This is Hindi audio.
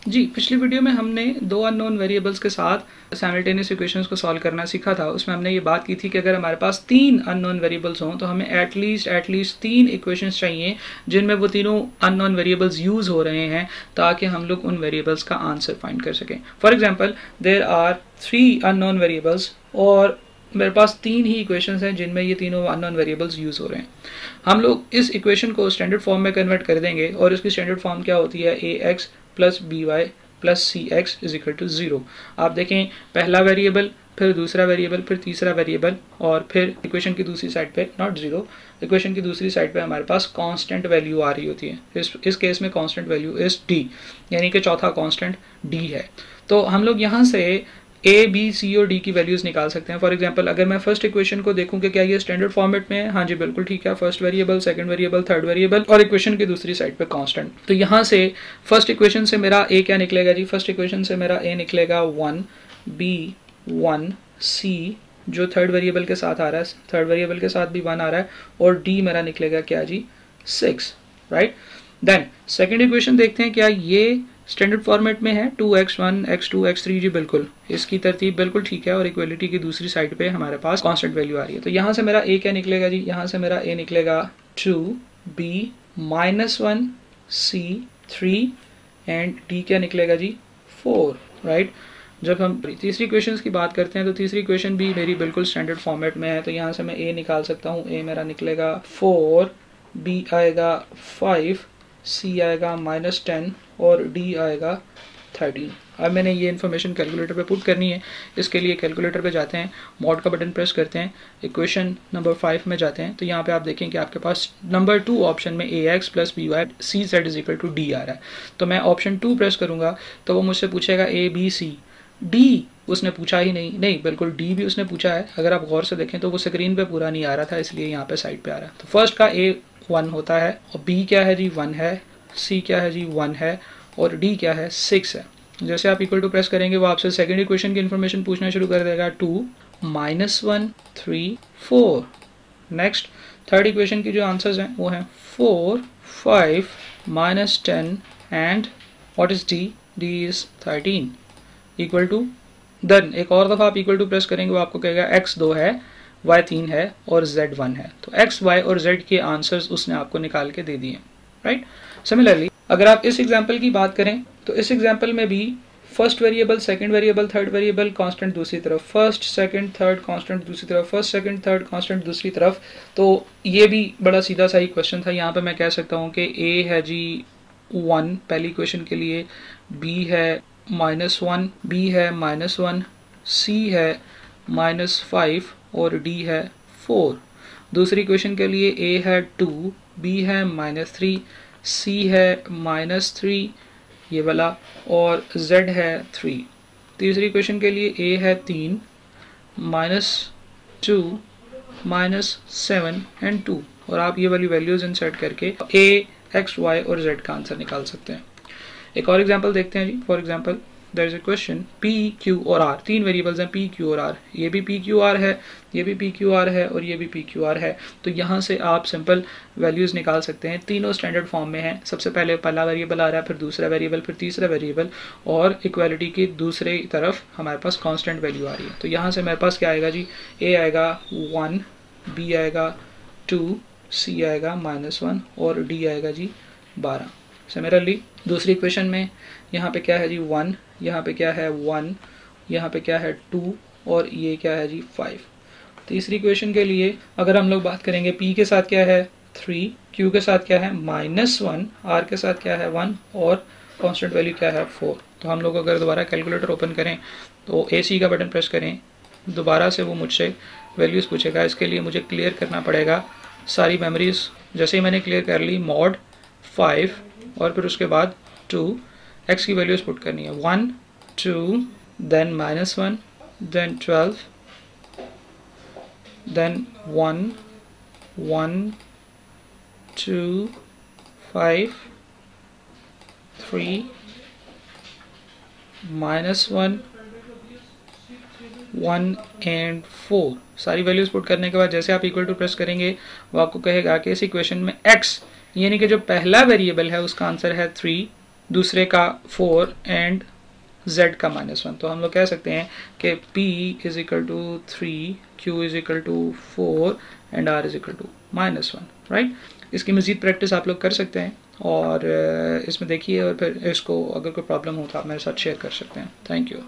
जी, पिछली वीडियो में हमने दो अननोन वेरिएबल्स के साथ साइमल्टेनियस इक्वेशंस को सॉल्व करना सीखा था। उसमें हमने ये बात की थी कि अगर हमारे पास तीन अननोन वेरिएबल्स हों तो हमें एटलीस्ट तीन इक्वेशंस चाहिए जिनमें वो तीनों अननोन वेरिएबल्स यूज हो रहे हैं ताकि हम लोग उन वेरिएबल्स का आंसर फाइंड कर सकें। For example, there are 3 unknown variables और मेरे पास तीन ही इक्वेशंस हैं जिनमें ये तीनों अननोन वेरिएबल्स यूज हो रहे हैं। हम लोग इस इक्वेशन को स्टैंडर्ड फॉर्म में कन्वर्ट कर देंगे और इसकी स्टैंडर्ड फॉर्म क्या होती है, ax plus by plus c x is equal to 0। आप देखें, पहला वेरिएबल, फिर दूसरा वेरिएबल, फिर तीसरा वेरिएबल और फिर इक्वेशन की दूसरी साइड पे नॉट 0, इक्वेशन की दूसरी साइड पे हमारे पास कांस्टेंट वैल्यू आ रही होती है। इस केस में कांस्टेंट वैल्यू इज d, यानी कि चौथा कांस्टेंट d है। तो हम लोग यहाँ से a, b, c और d की वैल्यूज निकाल सकते हैं। फॉर एग्जांपल, अगर मैं फर्स्ट इक्वेशन को देखूं कि क्या ये स्टैंडर्ड फॉर्मेट में है, हाँ जी बिल्कुल ठीक है, first variable, second variable, third variable और इक्वेशन की दूसरी साइड पे कांस्टेंट। तो यहाँ से फर्स्ट इक्वेशन से मेरा a क्या निकलेगा जी, फर्स्ट इक्वेशन से मेरा a निकलेगा 1, b 1, c जो थर्ड वेरिएबल के साथ आ रहा है, थर्ड वेरिएबल के साथ भी 1 आ रहा है, और d मेरा निकलेगा क्या जी, 6, राइट। देन सेकेंड इक्वेशन देखते हैं, क्या ये स्टैंडर्ड फॉर्मेट में है, 2x1 x2 x3, जी बिल्कुल, इसकी तरतीब बिल्कुल ठीक है और इक्वलिटी की दूसरी साइड पे हमारे पास कांस्टेंट वैल्यू आ रही है। तो यहाँ से मेरा a क्या निकलेगा जी, यहाँ से मेरा a निकलेगा 2b -1 c 3 एंड d क्या निकलेगा जी, 4, राइट। जब हम तीसरी इक्वेशन की बात करते हैं तो तीसरी इक्वेशन भी मेरी बिल्कुल स्टैंडर्ड फॉर्मेट में है। तो यहाँ से मैं a निकाल सकता हूँ, a मेरा निकलेगा 4, b आएगा 5, c आएगा -10 और d आएगा 13। अब मैंने ये इन्फॉर्मेशन कैलकुलेटर पे पुट करनी है। इसके लिए कैलकुलेटर पे जाते हैं, मॉड का बटन प्रेस करते हैं, इक्वेशन नंबर 5 में जाते हैं। तो यहाँ पे आप देखें कि आपके पास नंबर 2 ऑप्शन में ax plus by c z is equal to d आ रहा है। तो मैं ऑप्शन 2 प्रेस करूंगा तो वो मुझसे पूछेगा a b c, d उसने पूछा ही नहीं, बिल्कुल d भी उसने पूछा है। अगर आप गौर से देखें तो वो स्क्रीन पे पूरा नहीं आ रहा था, इसलिए यहाँ पे साइड पे आ रहा है। तो फर्स्ट का a 1 होता है और b क्या है जी, 1 है, c क्या है जी, 1 है और d क्या है, 6 है। जैसे आप इक्वल टू प्रेस करेंगे वो आपसे सेकंड इक्वेशन की इन्फॉर्मेशन पूछना शुरू कर देगा, 2 -1 3 4। नेक्स्ट थर्ड इक्वेशन की जो आंसर्स हैं वो हैं 4 5 -10 and what is d, d is 13 equal to. Then एक और दफ़ा आप इक्वल टू प्रेस करेंगे वो आपको कहेगा x 2 है, y 3 है और z 1 है। तो x, y और z के आंसर्स उसने आपको निकाल के दे दिए, राइट। सिमिलरली अगर आप इस एग्जाम्पल की बात करें तो इस एग्जाम्पल में भी first variable, second variable, third variable constant दूसरी तरफ, फर्स्ट सेकंड थर्ड कांस्टेंट दूसरी तरफ, फर्स्ट सेकंड थर्ड कांस्टेंट दूसरी तरफ। तो ये भी बड़ा सीधा सा ही क्वेश्चन था। यहाँ पे मैं कह सकता हूँ कि a है जी 1 पहली क्वेश्चन के लिए, b है -1, b है -1, c है -5 और d है 4। दूसरी क्वेश्चन के लिए a है 2, b है -3, c है -3 ये वाला और z है 3। तीसरी क्वेश्चन के लिए a है 3, -2, -7 एंड 2 और आप ये वाली वैल्यूज इंसर्ट करके a, x, y और z का आंसर निकाल सकते हैं। एक और एग्जांपल देखते हैं जी। For example, there is a question p, q और r, तीन वेरिएबल्स हैं p, q और r, ये भी p, q, r है, ये भी p, q, r है और ये भी p, q, r है। तो यहाँ से आप सिंपल वैल्यूज निकाल सकते हैं। तीनों स्टैंडर्ड फॉर्म में हैं। सबसे पहले पहला वेरिएबल आ रहा है, फिर दूसरा वेरिएबल, फिर तीसरा वेरिएबल और इक्वालिटी की दूसरी तरफ हमारे पास कांस्टेंट वैल्यू आ रही है। तो यहाँ से मेरे पास क्या आएगा जी, a आएगा 1, b आएगा 2, c आएगा -1 और d आएगा जी 12। सिमिलरली दूसरी इक्वेशन में यहाँ पे क्या है जी 1, यहाँ पे क्या है 1, यहाँ पे क्या है 2 और ये क्या है जी 5। तीसरी इक्वेशन के लिए अगर हम लोग बात करेंगे, p के साथ क्या है 3, q के साथ क्या है -1, r के साथ क्या है 1 और कांस्टेंट वैल्यू क्या है 4। तो हम लोग अगर दोबारा कैलकुलेटर ओपन करें तो AC का बटन प्रेस करें, दोबारा से वो मुझसे वैल्यूज़ पूछेगा। इसके लिए मुझे क्लियर करना पड़ेगा सारी मेमोरीज। जैसे ही मैंने क्लियर कर ली, mod 5 और फिर उसके बाद 2, x की वैल्यूज पुट करनी है, 1 2 देन -1 देन 12 देन 1 1 2 5 3 -1 1 एंड 4। सारी वैल्यूज पुट करने के बाद जैसे आप इक्वल टू प्रेस करेंगे वो आपको कहेगा कि इस इक्वेशन में x यानी कि जो पहला वेरिएबल है उसका आंसर है 3, दूसरे का 4 एंड z का -1। तो हम लोग कह सकते हैं कि p is equal to 3, q is equal to 4 and r is equal to -1, right. इसकी मज़ीद प्रैक्टिस आप लोग कर सकते हैं और इसमें देखिए, और फिर इसको अगर कोई प्रॉब्लम हो तो आप मेरे साथ शेयर कर सकते हैं। Thank you.